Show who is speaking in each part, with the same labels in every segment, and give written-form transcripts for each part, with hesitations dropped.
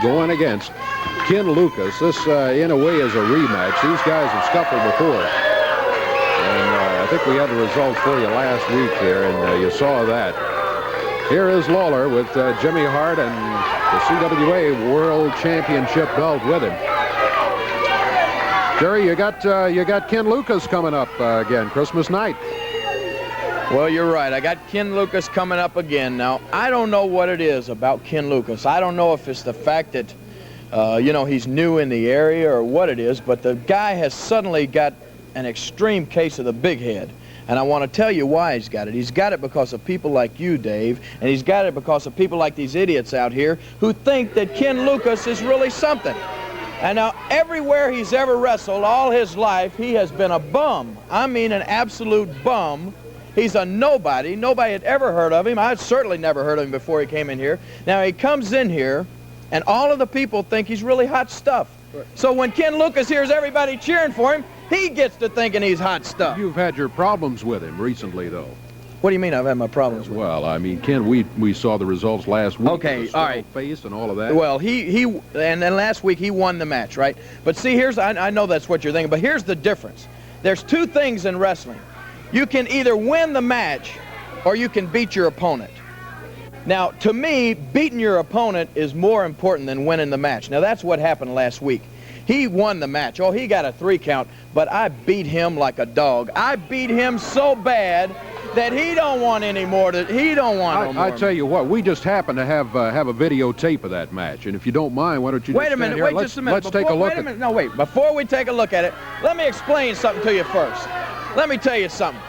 Speaker 1: Going against Ken Lucas. This, in a way, is a rematch. These guys have scuffled before. And I think we had the results for you last week here, and you saw that. Here is Lawler with Jimmy Hart and the CWA World Championship belt with him. Jerry, you got Ken Lucas coming up again, Christmas night.
Speaker 2: Well, you're right. I got Ken Lucas coming up again. Now, I don't know what it is about Ken Lucas. I don't know if it's the fact that, you know, he's new in the area or what it is, but the guy has suddenly got an extreme case of the big head. And I want to tell you why he's got it. He's got it because of people like you, Dave, and he's got it because of people like these idiots out here who think that Ken Lucas is really something. And now, everywhere he's ever wrestled all his life, he has been a bum. I mean, an absolute bum. He's a nobody. Nobody had ever heard of him. I had certainly never heard of him before he came in here. Now, he comes in here, and all of the people think he's really hot stuff. Right. So when Ken Lucas hears everybody cheering for him, he gets to thinking he's hot stuff.
Speaker 1: You've had your problems with him recently, though.
Speaker 2: What do you mean I've had my problems with him?
Speaker 1: Well, I mean, Ken, we saw the results last week.
Speaker 2: Okay, all right.
Speaker 1: Face and all of that.
Speaker 2: Well, and then last week he won the match, right? But see, I know that's what you're thinking, but here's the difference. There's two things in wrestling. You can either win the match or you can beat your opponent. Now, to me, beating your opponent is more important than winning the match. Now, that's what happened last week. He won the match. Oh, he got a 3 count, but I beat him like a dog. I beat him so bad that he don't want any more. He don't want no more.
Speaker 1: I tell you what, we just happen to have a videotape of that match, and if you don't mind, why don't you
Speaker 2: wait a minute? Wait just a minute.
Speaker 1: Let's take a look.
Speaker 2: Wait a minute. No, wait. Before we take a look at it, let me explain something to you first. Let me tell you something.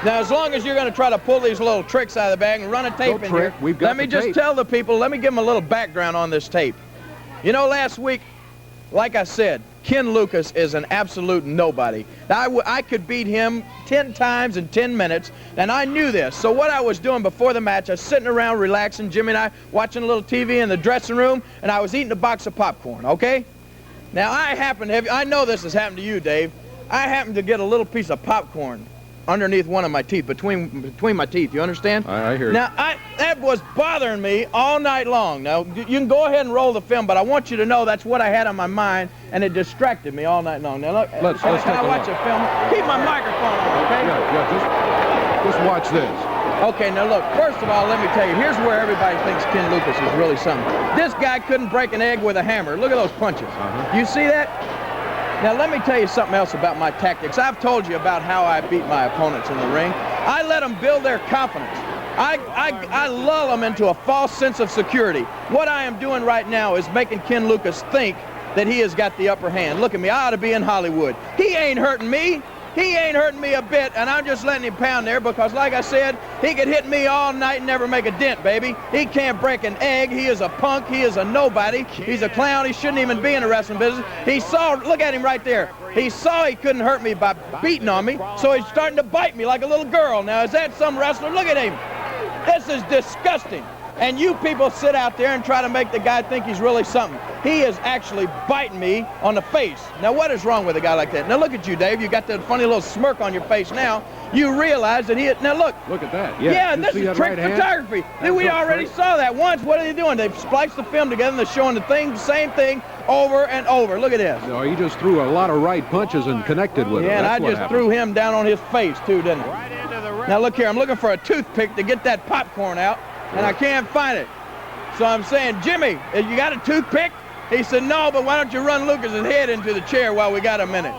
Speaker 2: Now, as long as you're going to try to pull these little tricks out of the bag and run a tape in here, let me just tell the people, let me give them a little background on this tape. You know, last week, like I said, Ken Lucas is an absolute nobody. Now, I could beat him 10 times in 10 minutes, and I knew this. So what I was doing before the match, I was sitting around relaxing, Jimmy and I watching a little TV in the dressing room, and I was eating a box of popcorn, okay? Now, I know this has happened to you, Dave. I happened to get a little piece of popcorn underneath one of my teeth, between my teeth, you understand?
Speaker 1: I hear you.
Speaker 2: Now, that was bothering me all night long. Now, you can go ahead and roll the film, but I want you to know that's what I had on my mind, and it distracted me all night long. Now, look,
Speaker 1: let's take a look.
Speaker 2: Can I watch a film? Keep my microphone on, okay?
Speaker 1: Yeah, just watch this.
Speaker 2: Okay, now look, first of all, let me tell you, here's where everybody thinks Ken Lucas is really something. This guy couldn't break an egg with a hammer. Look at those punches. You see that? Now, let me tell you something else about my tactics. I've told you about how I beat my opponents in the ring. I let them build their confidence. I lull them into a false sense of security. What I am doing right now is making Ken Lucas think that he has got the upper hand. Look at me. I ought to be in Hollywood. He ain't hurting me. He ain't hurting me a bit, and I'm just letting him pound there because, like I said, he could hit me all night and never make a dent, baby. He can't break an egg. He is a punk. He is a nobody. He's a clown. He shouldn't even be in the wrestling business. He saw, look at him right there. He saw he couldn't hurt me by beating on me, so he's starting to bite me like a little girl. Now, is that some wrestler? Look at him. This is disgusting. And you people sit out there and try to make the guy think he's really something. He is actually biting me on the face. Now, what is wrong with a guy like that? Now, look at you, Dave. You got that funny little smirk on your face now. You realize that now, look.
Speaker 1: Look at that.
Speaker 2: Yeah, this is trick photography. We already saw that once. What are they doing? They've spliced the film together, and they're showing the same thing over and over. Look at this.
Speaker 1: No, he just threw a lot of right punches and connected with him.
Speaker 2: Yeah, and
Speaker 1: I
Speaker 2: just threw him down on his face, too, didn't I? Now, look here. I'm looking for a toothpick to get that popcorn out, and I can't find it. So I'm saying, Jimmy, you got a toothpick? He said, no, but why don't you run Lucas's head into the chair while we got a minute?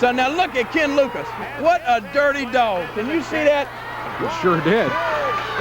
Speaker 2: So now look at Ken Lucas. What a dirty dog. Can you see that?
Speaker 1: He sure did.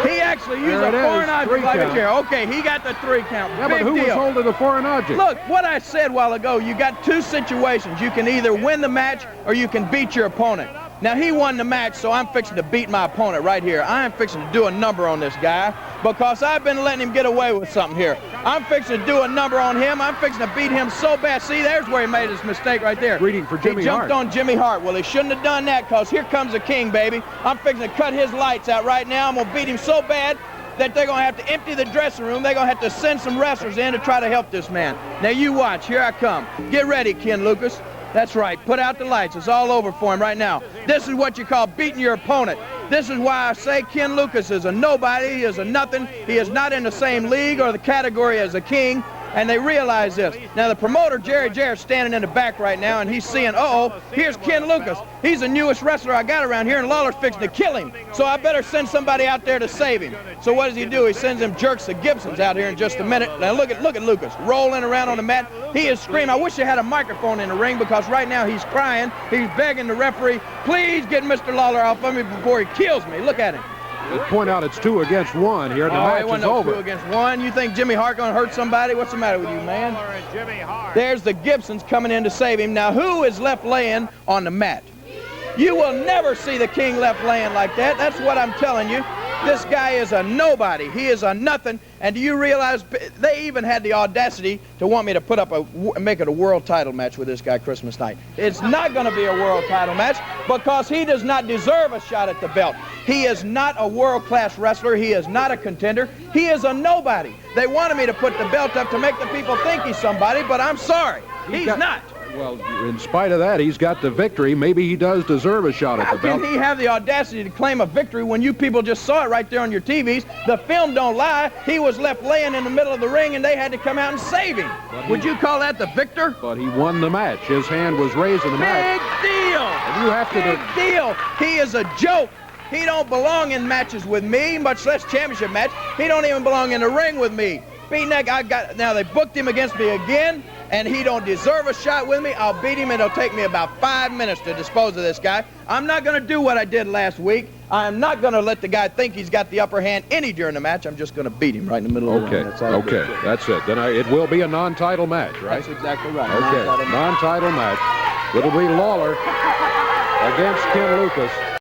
Speaker 2: He actually used a foreign object like a chair. Okay, he got the 3 count.
Speaker 1: Yeah, but who was holding the foreign object?
Speaker 2: Look, what I said a while ago, you got 2 situations. You can either win the match or you can beat your opponent. Now, he won the match, so I'm fixing to beat my opponent right here. I am fixing to do a number on this guy because I've been letting him get away with something here. I'm fixing to do a number on him. I'm fixing to beat him so bad. See, there's where he made his mistake right there.
Speaker 1: Reading for Jimmy Hart.
Speaker 2: He jumped on Jimmy Hart. Well, he shouldn't have done that because here comes the king, baby. I'm fixing to cut his lights out right now. I'm going to beat him so bad that they're going to have to empty the dressing room. They're going to have to send some wrestlers in to try to help this man. Now, you watch. Here I come. Get ready, Ken Lucas. That's right. Put out the lights. It's all over for him right now. This is what you call beating your opponent. This is why I say Ken Lucas is a nobody. He is a nothing. He is not in the same league or the category as a king. and they realize this. Now, the promoter, Jerry Jarrett's standing in the back right now, and he's seeing, uh-oh, here's Ken Lucas. He's the newest wrestler I got around here, and Lawler's fixing to kill him. So I better send somebody out there to save him. So what does he do? He sends them jerks, the Gibsons, out here in just a minute. Now, look at Lucas, rolling around on the mat. He is screaming. I wish they had a microphone in the ring, because right now he's crying. He's begging the referee, please get Mr. Lawler off of me before he kills me. Look at him.
Speaker 1: Let's point out it's 2 against 1 here. The match is over.
Speaker 2: 2 against 1. You think Jimmy Hart gonna hurt somebody? What's the matter with you, man? There's the Gibsons coming in to save him. Now, who is left laying on the mat? You will never see the King left laying like that. That's what I'm telling you. This guy is a nobody. He is a nothing. And do you realize they even had the audacity to want me to put up make it a world title match with this guy Christmas night? It's not going to be a world title match, because he does not deserve a shot at the belt. He is not a world-class wrestler. He is not a contender. He is a nobody. They wanted me to put the belt up to make the people think he's somebody, but I'm sorry. He's not.
Speaker 1: Well, in spite of that, he's got the victory. Maybe he does deserve a shot at the belt.
Speaker 2: How can he have the audacity to claim a victory when you people just saw it right there on your TVs? The film don't lie. He was left laying in the middle of the ring, and they had to come out and save him. Would you call that the victor?
Speaker 1: But he won the match. His hand was raised in the match.
Speaker 2: Big deal.
Speaker 1: And you have to
Speaker 2: Big deal. He is a joke. He don't belong in matches with me, much less championship match. He don't even belong in the ring with me. Beating that guy, now they booked him against me again, and he don't deserve a shot with me. I'll beat him, and it'll take me about 5 minutes to dispose of this guy. I'm not going to do what I did last week. I'm not going to let the guy think he's got the upper hand any during the match. I'm just going to beat him right in the middle of the ring.
Speaker 1: Okay, that's it. Then it will be a non-title match, right?
Speaker 2: That's exactly right.
Speaker 1: Okay, non-title match. It'll be Lawler against Ken Lucas.